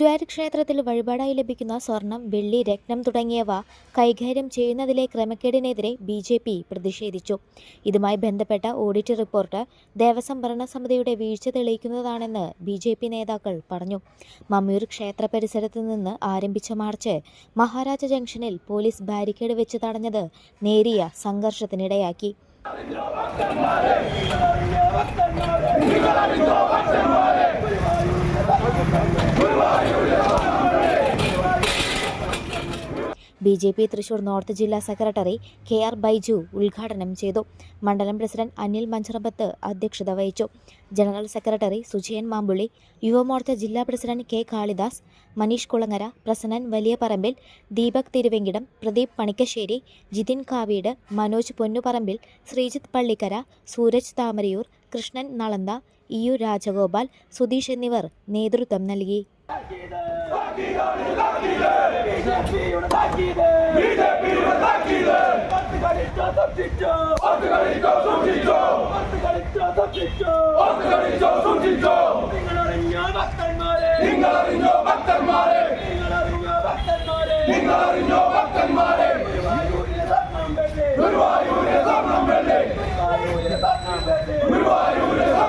ഗുരുവായൂർ ക്ഷേത്രത്തിൽ വഴിപാടായി ലഭിക്കുന്ന സ്വർണം, വെള്ളി, രത്നം തുടങ്ങിയവ കൈകാര്യം ചെയ്യുന്നതിലെ ക്രമക്കേടിനെതിരെ BJP പ്രതിഷേധിച്ചു. ഇതുമായി ബന്ധപ്പെട്ട ഓഡിറ്റ് റിപ്പോർട്ട് ദേവസ്വം ഭരണസമിതിയുടെ വീഴ്ച തെളിയിക്കുന്നതാണെന്ന് BJP നേതാക്കൾ പറഞ്ഞു. മമ്മിയൂർ ക്ഷേത്ര പരിസരത്ത് നിന്ന് ആരംഭിച്ച മാർച്ച് മഹാരാജ ജംഗ്ഷനിൽ പോലീസ് ബാരിക്കേഡ് വെച്ച് തടഞ്ഞത് നേരിയ സംഘർഷത്തിനിടയാക്കി. BJP തൃശൂർ നോർത്ത് ജില്ലാ സെക്രട്ടറി KR ബൈജു ഉദ്ഘാടനം ചെയ്തു. മണ്ഡലം പ്രസിഡന്റ് അനിൽ മഞ്ചറമ്പത്ത് അധ്യക്ഷത വഹിച്ചു. ജനറൽ സെക്രട്ടറി സുജയൻ മാമ്പുള്ളി, യുവമോർച്ച ജില്ലാ പ്രസിഡന്റ് K കാളിദാസ്, മനീഷ് കുളങ്ങര, പ്രസന്നൻ വലിയപറമ്പിൽ, ദീപക് തിരുവെങ്കിടം, പ്രദീപ് പണിക്കശ്ശേരി, ജിതിൻ കാവീട്, മനോജ് പൊന്നുപറമ്പിൽ, ശ്രീജിത്ത് പള്ളിക്കര, സൂരജ് താമരയൂർ, കൃഷ്ണൻ നളന്ത, EU രാജഗോപാൽ, സുധീഷ് എന്നിവർ നേതൃത്വം നൽകി. ഗുരുവായൂരിൽ